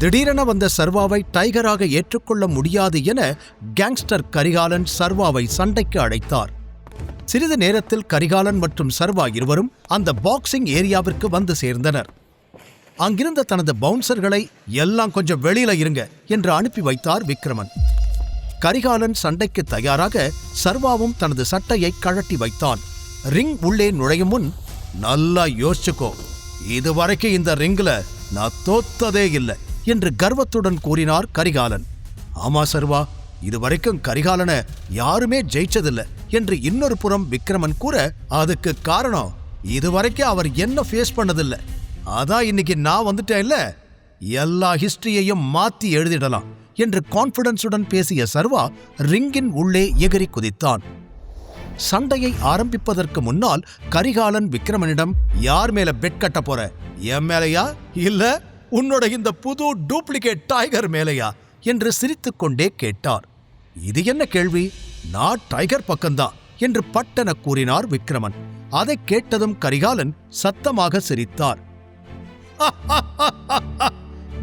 திடீரென வந்த சர்வாவை டைகராக ஏற்றுக்கொள்ள முடியாது என கேங்ஸ்டர் கரிகாலன் சர்வாவை சண்டைக்கு அழைத்தார். சிறிது நேரத்தில் கரிகாலன் மற்றும் சர்வா இருவரும் அந்த பாக்ஸிங் ஏரியாவிற்கு வந்து சேர்ந்தனர். அங்கிருந்த தனது பவுன்சர்களை எல்லாம் கொஞ்சம் வெளியில இருங்க என்று அனுப்பி வைத்தார் விக்ரமன். கரிகாலன் சண்டைக்கு தயாராக சர்வாவும் தனது சட்டையை கழட்டி வைத்தான். ரிங் உள்ளே நுழையும் முன், நல்லா யோசிச்சுக்கோ, இதுவரைக்கும் இந்த ரிங்ல நான் தோத்ததே இல்லை என்று கர்வத்துடன் கூறினார் கரிகாலன். ஆமா சர்வா, இதுவரைக்கும் கரிகாலனை யாருமே ஜெயிச்சதில்லை என்று இன்னொரு புறம் விக்ரமன் கூற, அதுக்கு காரணம் இதுவரைக்கும் அவர் என்ன ஃபேஸ் பண்ணதில்லை, அதான் இன்னைக்கு நான் வந்துட்டேன் இல்ல, எல்லா ஹிஸ்டரியையும் மாத்தி எழுதிடலாம் என்று கான்பிடன்ஸுடன் பேசிய சர்வா ரிங்கின் உள்ளே எகிரி குதித்தான். சண்டையை ஆரம்பிப்பதற்கு முன்னால் கரிகாலன் விக்ரமனிடம், யார் மேல பெட் கட்ட போற, என் மேலையா இல்ல உன்னோட இந்த புது டூப்ளிகேட் டைகர் மேலையா என்று சிரித்துக்கொண்டே கேட்டார். இது என்ன கேள்வி, நான் டைகர் பக்கம்தான் என்று பட்டென கூறினார் விக்ரமன். அதை கேட்டதும் கரிகாலன் சத்தமாக சிரித்தார்.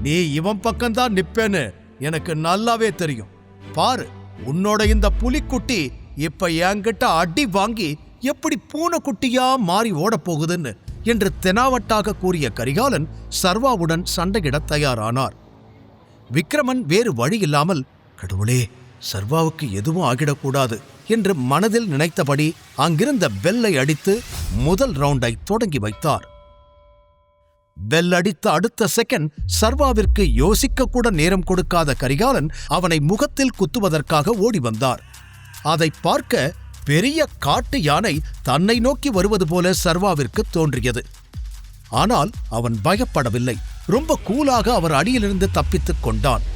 நீ இவன் பக்கம்தான் நிப்பேன்னு எனக்கு நல்லாவே தெரியும். பாரு, உன்னோட இந்த புலிக்குட்டி இப்ப என்கிட்ட அடி வாங்கி எப்படி பூனைக்குட்டியா மாறி ஓடப் போகுதுன்னு என்று தெனாவட்டாக கூறிய கரிகாலன் சர்வாவுடன் சண்டையிட தயாரானார். விக்ரமன் வேறு வழியில்லாமல், கடவுளே, சர்வாவுக்கு எதுவும் ஆகிடக்கூடாது என்று மனதில் நினைத்தபடி அங்கிருந்த பெல்லை அடித்து முதல் ரவுண்டை தொடங்கி வைத்தார். பெல் அடித்த அடுத்த செகண்ட் சர்வாவிற்கு யோசிக்க கூட நேரம் கொடுக்காத கரிகாலன் அவனை முகத்தில் குத்துவதற்காக ஓடி வந்தார். அதை பார்க்க பெரிய காட்டு யானை தன்னை நோக்கி வருவது போல சர்வாவிற்கு தோன்றியது. ஆனால் அவன் பயப்படவில்லை. ரொம்ப கூலாக அவர் அடியிலிருந்து தப்பித்துக் கொண்டான்.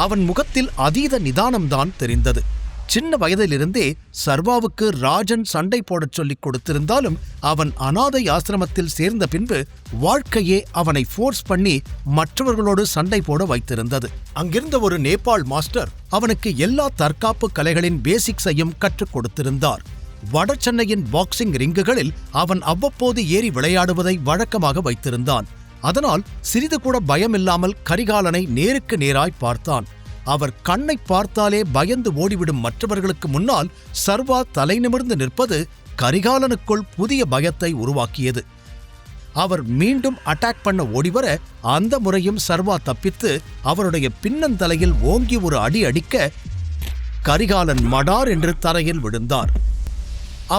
அவன் முகத்தில் அதீத நிதானம்தான் தெரிந்தது. சின்ன வயதிலிருந்தே சர்வாவுக்கு ராஜன் சண்டை போடச் சொல்லிக் கொடுத்திருந்தாலும் அவன் அனாதை ஆசிரமத்தில் சேர்ந்த பின்பு வாழ்க்கையே அவனை ஃபோர்ஸ் பண்ணி மற்றவர்களோடு சண்டை போட வைத்திருந்தது. அங்கிருந்த ஒரு நேபாள் மாஸ்டர் அவனுக்கு எல்லா தற்காப்பு கலைகளின் பேசிக்ஸையும் கற்றுக் கொடுத்திருந்தார். வட சென்னையின் பாக்ஸிங் ரிங்குகளில் அவன் அவ்வப்போது ஏறி விளையாடுவதை வழக்கமாக வைத்திருந்தான். அதனால் சிறிது கூட பயமில்லாமல் கரிகாலனை நேருக்கு நேராய் பார்த்தான். அவர் கண்ணை பார்த்தாலே பயந்து ஓடிவிடும் மற்றவர்களுக்கு முன்னால் சர்வா தலை நிமிர்ந்து நிற்பது கரிகாலனுக்குள் புதிய பயத்தை உருவாக்கியது. அவர் மீண்டும் அட்டாக் பண்ண ஓடிவர அந்த முறையும் சர்வா தப்பித்து அவருடைய பின்னந்தலையில் ஓங்கி ஒரு அடி அடிக்க கரிகாலன் மடார் என்று தரையில் விழுந்தார்.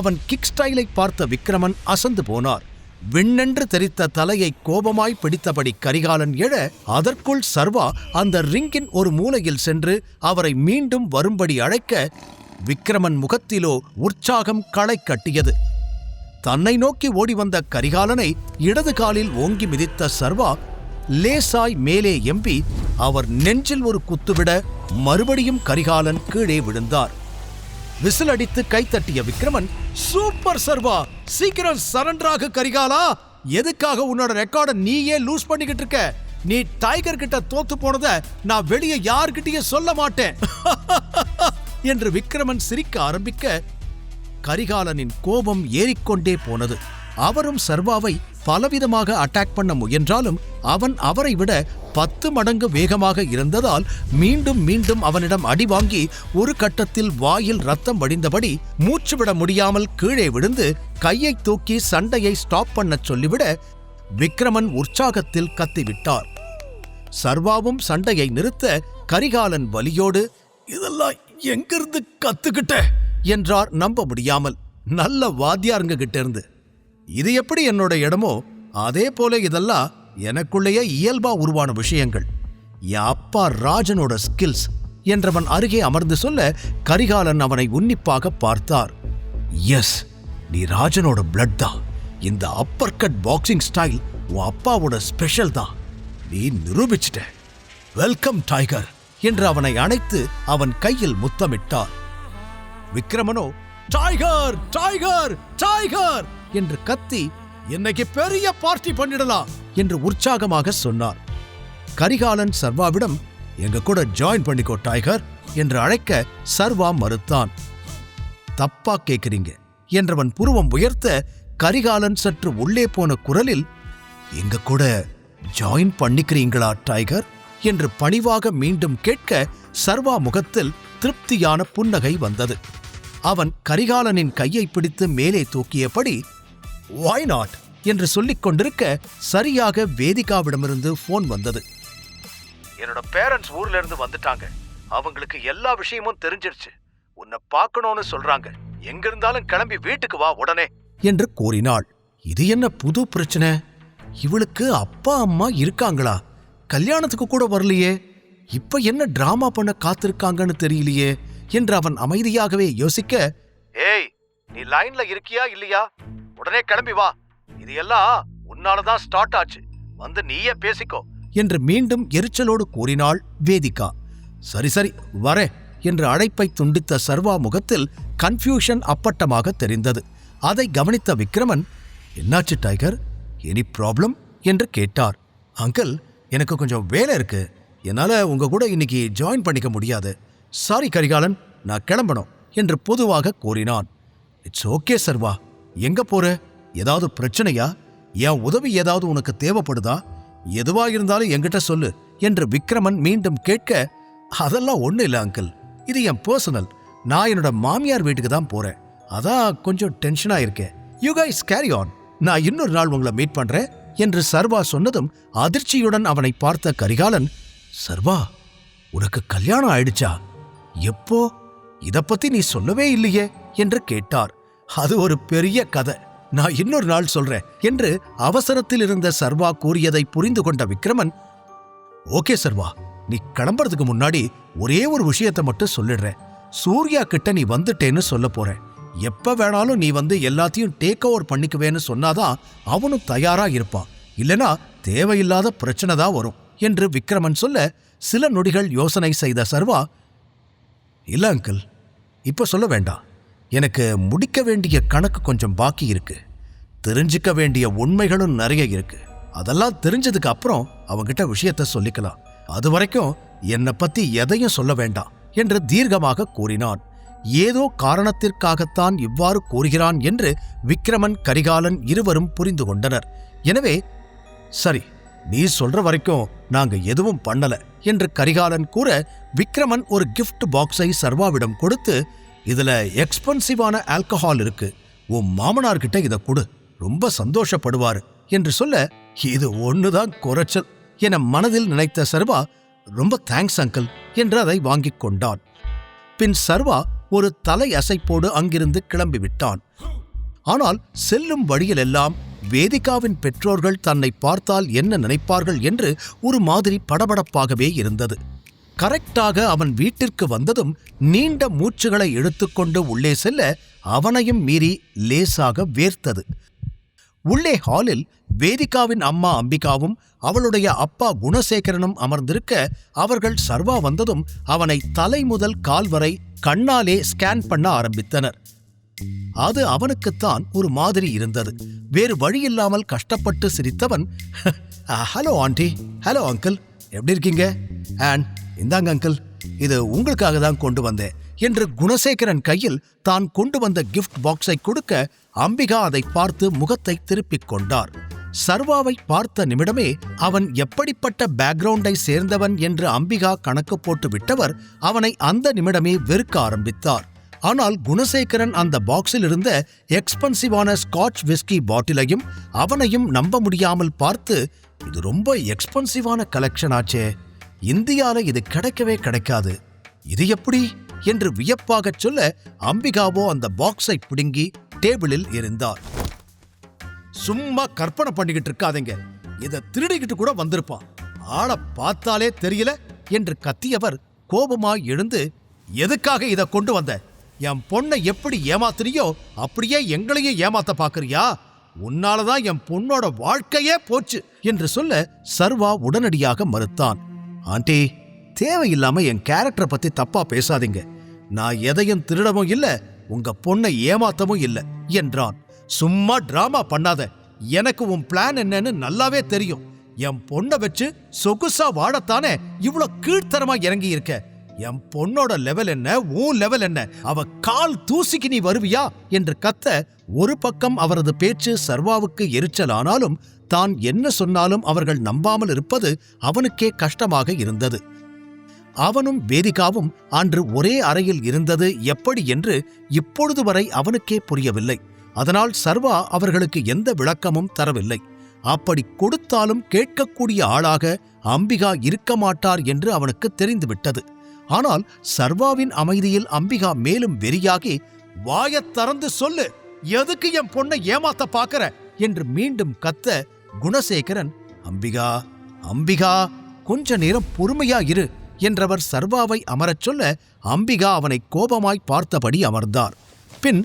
அவன் கிக் ஸ்டைலை பார்த்த விக்ரமன் அசந்து போனார். விண்ணென்று தெரித்த தலையை கோபமாய் பிடித்தபடி கரிகாலன் எழ அதற்குள் சர்வா அந்த ரிங்கின் ஒரு மூலையில் சென்று அவரை மீண்டும் வரும்படி அழைக்க விக்ரமன் முகத்திலோ உற்சாகம் களை கட்டியது. தன்னை நோக்கி ஓடி வந்த கரிகாலனை இடது காலில் ஓங்கி மிதித்த சர்வா லேசாய் மேலே எம்பி அவர் நெஞ்சில் ஒரு குத்துவிட மறுபடியும் கரிகாலன் கீழே விழுந்தார். விசில் அடித்து கைத்தட்டிய விக்ரமன், சூப்பர் சர்வா, சீக்கிரம் சரண்டராக கரிகாலா, எதுக்காக உன்னோட ரெக்கார்டை நீயே லூஸ் பண்ணிக்கிட்டு இருக்க? நீ டைகர் கிட்ட தோத்து போனத நான் வெளியே யார்கிட்டயும் சொல்ல மாட்டேன் என்று விக்ரமன் சிரிக்க ஆரம்பிக்க கரிகாலனின் கோபம் ஏறிக்கொண்டே போனது. அவரும் சர்வாவை பலவிதமாக அட்டாக் பண்ண முயன்றாலும் அவன் அவரை விட 10 மடங்கு வேகமாக இருந்ததால் மீண்டும் மீண்டும் அவனிடம் அடி வாங்கி ஒரு கட்டத்தில் வாயில் ரத்தம் வடிந்தபடி மூச்சுவிட முடியாமல் கீழே விழுந்து கையை தூக்கி சண்டையை ஸ்டாப் பண்ண சொல்லிவிட விக்ரமன் உற்சாகத்தில் கத்திவிட்டார். சர்வாவும் சண்டையை நிறுத்த கரிகாலன் வலியோடு, இதெல்லாம் எங்கிருந்து கத்துக்கிட்ட என்றார் நம்ப முடியாமல். நல்ல வாத்தியாருங்க கிட்ட இருந்து. இது எப்படி என்னோட இடமோ அதே போல இதெல்லாம் எனக்குள்ளேயே இயல்பா உருவான விஷயங்கள். என் அப்பா ராஜனோட ஸ்கில்ஸ் என்றவன் அருகே அமர்ந்து சொல்ல கரிகாலன் அவனை உன்னிப்பாக பார்த்தார். எஸ், நீ ராஜனோட பிளட் தான். இந்த அப்பர் கட் பாக்ஸிங் ஸ்டைல் உன் அப்பாவோட ஸ்பெஷல் தான். நீ நிரூபிச்சிட்ட. வெல்கம் டைகர் என்று அவனை அணைத்து அவன் கையில் முத்தமிட்டார். விக்ரமனோ, டைகர் டைகர் டைகர் என்று கத்தி, இன்னைக்கு பெரிய பார்ட்டி பண்ணிடலாம் என்று உற்சாகமாக சொன்னார். கரிகாலன் சர்வாவிடம், எங்க கூட ஜாயின் பண்ணிக்கோ டைகர் என்று அழைக்க சர்வா மறுத்தான். தப்பா கேட்கிறீங்க என்றவன் புருவம் உயர்த்த கரிகாலன் சற்று உள்ளே போன குரலில், எங்க கூட ஜாயின் பண்ணிக்கிறீங்களா டைகர் என்று பணிவாக மீண்டும் கேட்க சர்வா முகத்தில் திருப்தியான புன்னகை வந்தது. அவன் கரிகாலனின் கையை பிடித்து மேலே தூக்கியபடி "Why not?" என்று சொல்லிக் கொண்டிருக்க சரியாக வேதிகாவிடமிருந்து போன் வந்தது. "என்னோட பேரண்ட்ஸ் ஊர்ல இருந்து வந்துட்டாங்க. அவங்களுக்கு எல்லா விஷயமும் தெரிஞ்சிருச்சு. உன்னை பார்க்கணும்னு சொல்றாங்க. எங்க இருந்தாலும் கிளம்பி வீட்டுக்கு வா உடனே" என்று கூறினாள். இது என்ன புது பிரச்சனை? இவளுக்கு அப்பா அம்மா இருக்காங்களா? கல்யாணத்துக்கு கூட வரலையே. இப்ப என்ன டிராமா பண்ண காத்திருக்காங்கன்னு தெரியலையே என்று அவன் அமைதியாகவே யோசிக்க, "ஏய், நீ லைன்ல இருக்கியா இல்லையா? உடனே கிளம்பி வா. இது எல்லாம் உன்னாலதான் ஸ்டார்ட் ஆச்சு. வந்து நீயே பேசிக்கோ" என்று மீண்டும் எரிச்சலோடு கூறினாள் வேதிகா. "சரி சரி வரேன்" என்று அழைப்பை துண்டித்த சர்வா முகத்தில் கன்ஃபியூஷன் அப்பட்டமாக தெரிந்தது. அதை கவனித்த விக்ரமன், "என்னாச்சு டைகர்? Any problem?" என்று கேட்டார். "அங்கிள், எனக்கு கொஞ்சம் வேலை இருக்கு. என்னால உங்க கூட இன்னைக்கு ஜாயின் பண்ணிக்க முடியாது. சாரி கரிகாலன், நான் கிளம்பணும்" என்று பொதுவாக கூறினான். "இட்ஸ் ஓகே சர்வா. எங்க போற? ஏதாவது பிரச்சனையா? என் உதவி ஏதாவது உனக்கு தேவைப்படுதா? எதுவா இருந்தாலும் என்கிட்ட சொல்லு" என்று விக்ரமன் மீண்டும் கேட்க, "அதெல்லாம் ஒண்ணு இல்ல அங்கிள். இது என் பர்சனல். நான் என்னோட மாமியார் வீட்டுக்கு தான் போறேன். அதான் கொஞ்சம் டென்ஷனா இருக்கேன். You guys carry on. நான் இன்னொரு நாள் உங்களை மீட் பண்றேன்" என்று சர்வா சொன்னதும் அதிர்ச்சியுடன் அவனை பார்த்த கரிகாலன், "சர்வா, உனக்கு கல்யாணம் ஆயிடுச்சா? எப்போ? இத பத்தி நீ சொல்லவே இல்லையே" என்று கேட்டார். "அது ஒரு பெரிய கதை. நான் இன்னொரு நாள் சொல்றேன்" என்று அவசரத்தில் இருந்த சர்வா கூறியதை புரிந்து கொண்ட விக்ரமன், "ஓகே சர்வா, நீ கிளம்புறதுக்கு முன்னாடி ஒரே ஒரு விஷயத்தை மட்டும் சொல்லிடுறேன். சூர்யா கிட்ட நீ வந்துட்டேன்னு சொல்ல போறேன். எப்ப வேணாலும் நீ வந்து எல்லாத்தையும் டேக் ஓவர் பண்ணிக்குவேன்னு சொன்னாதான் அவனும் தயாரா இருப்பான். இல்லனா தேவையில்லாத பிரச்சனை தான் வரும்" என்று விக்ரமன் சொல்ல சில நொடிகள் யோசனை செய்த சர்வா, "இல்ல அங்கிள், இப்ப சொல்ல வேண்டாம். எனக்கு முடிக்க வேண்டிய கணக்கு கொஞ்சம் பாக்கி இருக்கு. தெரிஞ்சுக்க வேண்டிய உண்மைகளும் நிறைய இருக்கு. அதெல்லாம் தெரிஞ்சதுக்கு அப்புறம் அவங்கிட்ட விஷயத்த சொல்லிக்கலாம். அது வரைக்கும் என்னை பத்தி எதையும் சொல்ல வேண்டாம்" என்று தீர்க்கமாக கூறினான். ஏதோ காரணத்திற்காகத்தான் இவ்வாறு கூறுகிறான் என்று விக்ரமன் கரிகாலன் இருவரும் புரிந்து கொண்டனர். எனவே, "சரி, நீ சொல்ற வரைக்கும் நாங்க எதுவும் பண்ணல" என்று கரிகாலன் கூற, விக்ரமன் ஒரு கிஃப்ட் பாக்ஸை சர்வாவிடம் கொடுத்து, "இதுல எக்ஸ்பென்சிவான ஆல்கஹால் இருக்கு. உன் மாமனார்கிட்ட இதை கொடு. ரொம்ப சந்தோஷப்படுவாரு" என்று சொல்ல, "இது ஒண்ணுதான் குறைச்சல்" என மனதில் நினைத்த சர்வா, "ரொம்ப தேங்க்ஸ் அங்கிள்" என்று அதை வாங்கிக் கொண்டான். பின் சர்வா ஒரு தலை அசைப்போடு அங்கிருந்து கிளம்பிவிட்டான். ஆனால் செல்லும் வழியிலெல்லாம் வேதிகாவின் பெற்றோர்கள் தன்னை பார்த்தால் என்ன நினைப்பார்கள் என்று ஒரு மாதிரி படபடப்பாகவே இருந்தது. கரெக்டாக அவன் வீட்டிற்கு வந்ததும் நீண்ட மூச்சுகளை இழுத்துக்கொண்டு உள்ளே செல்ல அவனையும் மீறி லேசாக வேர்த்தது. உள்ளே ஹாலில் வேதிகாவின் அம்மா அம்பிகாவும் அவளுடைய அப்பா குணசேகரனும் அமர்ந்திருக்க, அவர்கள் சர்வா வந்ததும் அவனை தலை முதல் கால் வரை கண்ணாலே ஸ்கேன் பண்ண ஆரம்பித்தனர். அது அவனுக்குத்தான் ஒரு மாதிரி இருந்தது. வேறு வழியில்லாமல் கஷ்டப்பட்டு சிரித்தவன், "ஹலோ ஆண்டி, ஹலோ அங்கிள், எப்படி இருக்கீங்க? அண்ட் இந்தாங்க அங்கிள், இது உங்களுக்காக தான் கொண்டு வந்தேன்" என்று குணசேகரன் கையில் தான் கொண்டு வந்த கிஃப்ட் பாக்ஸை கொடுக்க, அம்பிகா அதை பார்த்து முகத்தை திருப்பிக் கொண்டார். சர்வாவை பார்த்த நிமிடமே அவன் எப்படிப்பட்ட பேக்ரவுண்டை சேர்ந்தவன் என்று அம்பிகா கணக்கு போட்டு விட்டவர் அவனை அந்த நிமிடமே வெறுக்க ஆரம்பித்தார். ஆனால் குணசேகரன் அந்த பாக்ஸில் இருந்த எக்ஸ்பென்சிவான ஸ்காட்ச் விஸ்கி பாட்டிலையும் அவனையும் நம்ப முடியாமல் பார்த்து, "இது ரொம்ப எக்ஸ்பென்சிவான கலெக்ஷன் ஆச்சே. இந்தியால இது கிடைக்கவே கிடைக்காது. இது எப்படி?" என்று வியப்பாகச் சொல்ல, அம்பிகாவோ அந்த பாக்ஸை பிடுங்கி டேபிளில் எறிந்தார். "சும்மா கற்பனை பண்ணிக்கிட்டு இருக்காதீங்க. இதை திருடிக்கிட்டு கூட வந்திருப்பான். ஆளை பார்த்தாலே தெரியல" என்று கத்தியவர் கோபமாய் எழுந்து, "எதுக்காக இதை கொண்டு வந்த? என் பொண்ணை எப்படி ஏமாத்துறியோ அப்படியே எங்களையும் ஏமாத்த பாக்குறியா? உன்னாலதான் என் பொண்ணோட வாழ்க்கையே போச்சு" என்று சொல்ல சர்வா உடனடியாக மறுத்தான். "ஆண்டி, தேவையில்லாம என் கேரக்டரை பத்தி தப்பா பேசாதீங்க. நான் எதையும் திருடவும் இல்ல, உங்க பொண்ணை ஏமாத்தவும் இல்ல" என்றான். "சும்மா டிராமா பண்ணாத. எனக்கு உன் பிளான் என்னன்னு நல்லாவே தெரியும். என் பொண்ணை வச்சு சொகுசா வாழத்தானே இவ்வளவு கீழ்த்தரமா இறங்கி இருக்க. என் பொண்ணோட லெவல் என்ன, உன் லெவல் என்ன, அவ கால் தூசிக்கு நீ வருவியா என்று கத்த, ஒரு பக்கம் அவரது பேச்சு சர்வாவுக்கு எரிச்சலானாலும் தான் என்ன சொன்னாலும் அவர்கள் நம்பாமல் இருப்பது அவனுக்கே கஷ்டமாக இருந்தது. அவனும் வேதிகாவும் அன்று ஒரே அறையில் இருந்தது எப்படி என்று இப்பொழுது வரை அவனுக்கே புரியவில்லை. அதனால் சர்வா அவர்களுக்கு எந்த விளக்கமும் தரவில்லை. அப்படி கொடுத்தாலும் கேட்கக்கூடிய ஆளாக அம்பிகா இருக்க மாட்டார் என்று அவனுக்கு தெரிந்துவிட்டது. ஆனால் சர்வாவின் அமைதியில் அம்பிகா மேலும் வெறியாகி, வாயத் திறந்து சொல்லு, எதுக்கு என் பொண்ணை ஏமாத்த பாக்கற என்று மீண்டும் கத்த, குணசேகரன், அம்பிகா அம்பிகா கொஞ்ச நேரம் பொறுமையா இரு என்றவர் சர்வாவை அமரச் சொல்ல, அம்பிகா அவனை கோபமாய் பார்த்தபடி அமர்ந்தார். பின்,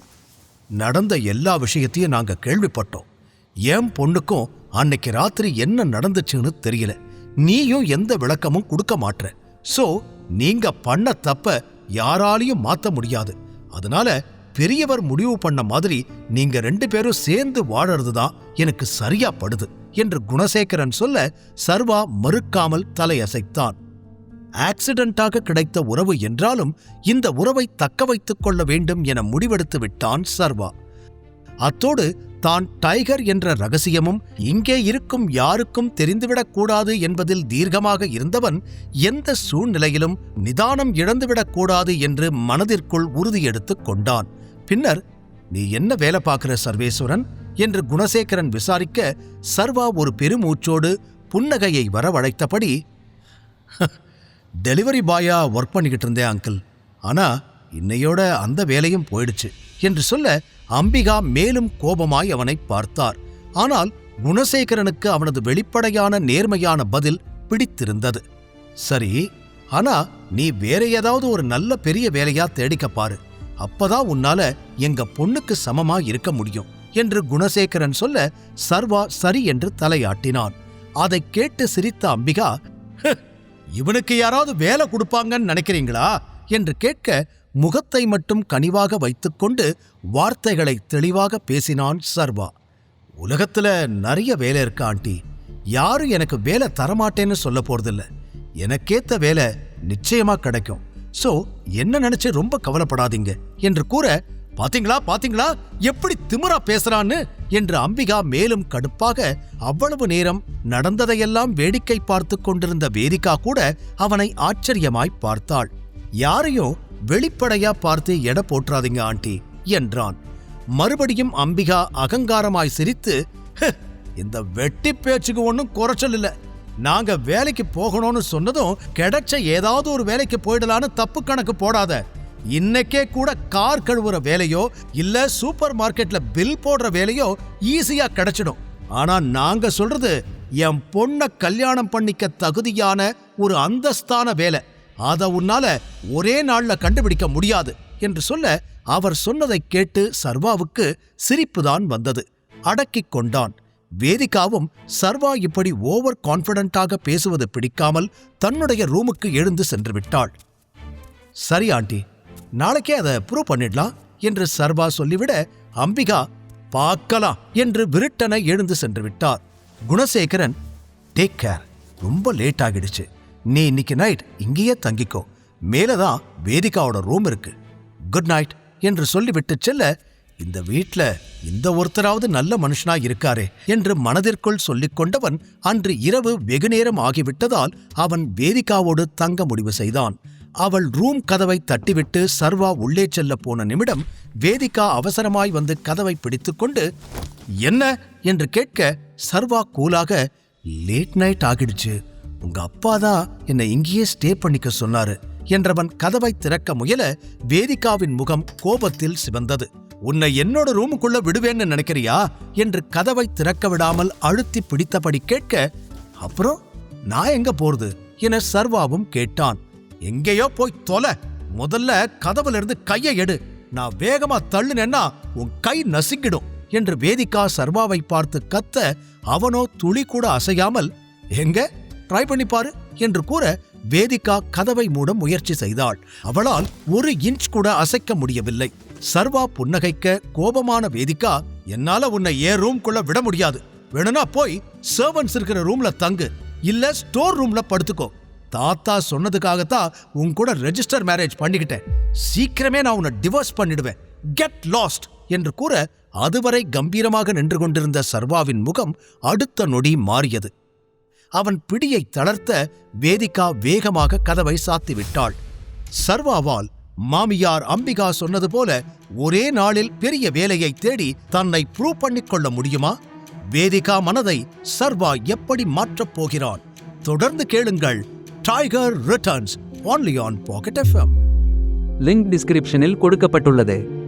நடந்த எல்லா விஷயத்தையும் நாங்க கேள்விப்பட்டோம். என் பொண்ணுக்கும் அன்னைக்கு ராத்திரி என்ன நடந்துச்சுன்னு தெரியல. நீயும் எந்த விளக்கமும் கொடுக்க மாட்ற. சோ நீங்க பண்ண தப்ப யாராலையும் மாத்த முடியாது. அதனால பெரியவர் முடிவு பண்ண மாதிரி நீங்க 2 பேரும் சேர்ந்து வாழறதுதான் எனக்கு சரியா படுது என்று குணசேகரன் சொல்ல, சர்வா மறுக்காமல் தலையசைத்தான். ஆக்சிடென்டாக கிடைத்த உறவு என்றாலும் இந்த உறவை தக்க வைத்துக் கொள்ள வேண்டும் என முடிவெடுத்து விட்டான் சர்வா. அத்தோடு தான் டைகர் என்ற ரகசியமும் இங்கே இருக்கும் யாருக்கும் தெரிந்துவிடக்கூடாது என்பதில் தீர்க்கமாக இருந்தவன் எந்த சூழ்நிலையிலும் நிதானம் இழந்துவிடக்கூடாது என்று மனதிற்குள் உறுதியெடுத்துக் கொண்டான். பின்னர், நீ என்ன வேலை பார்க்கிற சர்வேஸ்வரன் என்று குணசேகரன் விசாரிக்க, சர்வா ஒரு பெருமூச்சோடு புன்னகையை வரவழைத்தபடி, டெலிவரி பாயா ஒர்க் பண்ணிக்கிட்டு இருந்தேன் அங்கிள். ஆனா இன்னையோட அந்த வேலையும் போயிடுச்சு என்று சொல்ல, அம்பிகா மேலும் கோபமாய் அவனை பார்த்தார். ஆனால் குணசேகரனுக்கு அவனது வெளிப்படையான நேர்மையான பதில் பிடித்திருந்தது. சரி, ஆனா நீ வேற ஏதாவது ஒரு நல்ல பெரிய வேலையா தேடிக்க பாரு. அப்பதான் உன்னால எங்க பொண்ணுக்கு சமமா இருக்க முடியும் என்று குணசேகரன் சொல்ல, சர்வா சரி என்று தலையாட்டினான். அதை கேட்டு சிரித்த அம்பிகா, இவனுக்கு யாராவது வேலை கொடுப்பாங்கன்னு நினைக்கிறீங்களா என்று கேட்க, முகத்தை மட்டும் கனிவாக வைத்துக்கொண்டு வார்த்தைகளை தெளிவாக பேசினான் சர்வா. உலகத்துல நிறைய வேலை இருக்கு ஆண்டி. யாரும் எனக்கு வேலை தரமாட்டேன்னு சொல்ல போறதில்ல. எனக்கேத்த வேலை நிச்சயமா கிடைக்கும். சோ என்ன நினைச்சு ரொம்ப கவலைப்படாதீங்க என்று கூற, பாத்தீங்களா பாத்தீங்களா எப்படி திமிரா பேசுறான்னு என்று அம்பிகா மேலும் கடுப்பாக, அவ்வளவு நேரம் நடந்ததையெல்லாம் வேடிக்கை பார்த்து கொண்டிருந்த வேதிகா கூட அவனை ஆச்சரியமாய் பார்த்தாள். யாரையும் வெளிப்படையா பார்த்து எடை போற்றாதீங்க ஆண்டி என்றான். மறுபடியும் அம்பிகா அகங்காரமாய் சிரித்து, இந்த வெட்டி பேச்சுக்கு ஒன்னும் குறைச்சல் இல்ல. நாங்க வேலைக்கு போகணும்னு சொன்னதும் கிடைச்ச ஏதாவது ஒரு வேலைக்கு போயிடலான்னு தப்பு கணக்கு போடாத. இன்னைக்கே கூட கார் கழுவுற வேலையோ இல்ல சூப்பர் மார்க்கெட்ல பில் போடுற வேலையோ ஈஸியா கிடைச்சிடும். ஆனா நாங்க சொல்றது என் பொண்ண கல்யாணம் பண்ணிக்க தகுதியான ஒரு அந்தஸ்தான வேலை. அத உன்னால ஒரே நாள்ல கண்டுபிடிக்க முடியாது என்று சொல்ல, அவர் சொன்னதை கேட்டு சர்வாவுக்கு சிரிப்புதான் வந்தது. அடக்கிக் கொண்டான். வேதிகாவும் சர்வா இப்படி ஓவர் கான்பிடென்டாக பேசுவது பிடிக்காமல் தன்னுடைய ரூமுக்கு எழுந்து சென்று விட்டாள். சரி ஆண்டி, நாளைக்கே அதை ப்ரூவ் பண்ணிடலாம் என்று சர்வா சொல்லிவிட, அம்பிகா பார்க்கலாம் என்று விருட்டனை எழுந்து சென்று விட்டார். குணசேகரன், டேக் கேர், ரொம்ப லேட் ஆகிடுச்சு. நீ இன்னைக்கு நைட் இங்கேயே தங்கிக்கோ. மேலதான் வேதிகாவோட ரூம் இருக்கு. குட் நைட் என்று சொல்லிவிட்டு செல்ல, இந்த வீட்ல இந்த ஒருத்தராவது நல்ல மனுஷனா இருக்காரே என்று மனதிற்குள் சொல்லிக் கொண்டவன் அன்று இரவு வெகுநேரம் ஆகிவிட்டதால் அவன் வேதிகாவோடு தங்க முடிவு செய்தான். அவள் ரூம் கதவை தட்டிவிட்டு சர்வா உள்ளே செல்ல போன நிமிடம் வேதிகா அவசரமாய் வந்து கதவை பிடித்துக்கொண்டு, என்ன என்று கேட்க, சர்வா கூலாக, லேட் நைட் ஆகிடுச்சு, உங்க அப்பாதான் என்னை இங்கேயே ஸ்டே பண்ணிக்க சொன்னாரு என்றவன் கதவை திறக்க முயல, வேதிகாவின் முகம் கோபத்தில் சிவந்தது. உன்னை என்னோட ரூமுக்குள்ள விடுவேன்னு நினைக்கிறியா என்று கதவை திறக்க விடாமல் அழுத்தி பிடித்தபடி கேட்க, அப்புறம் நான் எங்க போறது என சர்வாவும் கேட்டான். எங்கேயோ போய் தொலை, முதல்ல கதவுல இருந்து கையை எடு. நான் வேகமா தள்ளுனேன்னா உன் கை நசுங்கிடும் என்று வேதிகா சர்வாவை பார்த்து கத்த, அவனோ துளி கூட அசையாமல், எங்க ட்ரை பண்ணி பாரு என்று கூற, வேதிகா கதவை மூட முயற்சி செய்தாள். அவளால் 1 இன்ச் கூட அசைக்க முடியவில்லை. சர்வா புன்னகைக்க கோபமான வேதிகா, என்னால உன்னை ஏன் ரூம்குள்ள விட முடியாது. வேணும்னா போய் சர்வன்ஸ் இருக்கிற ரூம்ல தங்கு, இல்ல ஸ்டோர் ரூம்ல படுத்துக்கோ. தாத்தா சொன்னதுக்காகத்தான் உன் கூட ரெஜிஸ்டர் மேரேஜ் பண்ணிக்கிட்டேன். சீக்கிரமே நான் உன்னை டிவோர்ஸ் பண்ணிடுவேன். கெட் லாஸ்ட் என்று கூற அதுவரை கம்பீரமாக நின்று கொண்டிருந்த சர்வாவின் முகம் அடுத்த நொடி மாறியது. அவன் பிடியை தளர்த்த வேதிகா வேகமாக கதவை சாத்திவிட்டாள். சர்வாவால் மாமியார் அம்பிகா சொன்னது போல ஒரே நாளில் பெரிய வேலையை தேடி தன்னை ப்ரூவ் பண்ணிக்கொள்ள முடியுமா? வேதிகா மனதை சர்வா எப்படி மாற்றப் போகிறான்? தொடர்ந்து கேளுங்கள். Tiger returns only on Pocket FM. Link டிஸ்கிரிப்ஷனில் கொடுக்கப்பட்டுள்ளது.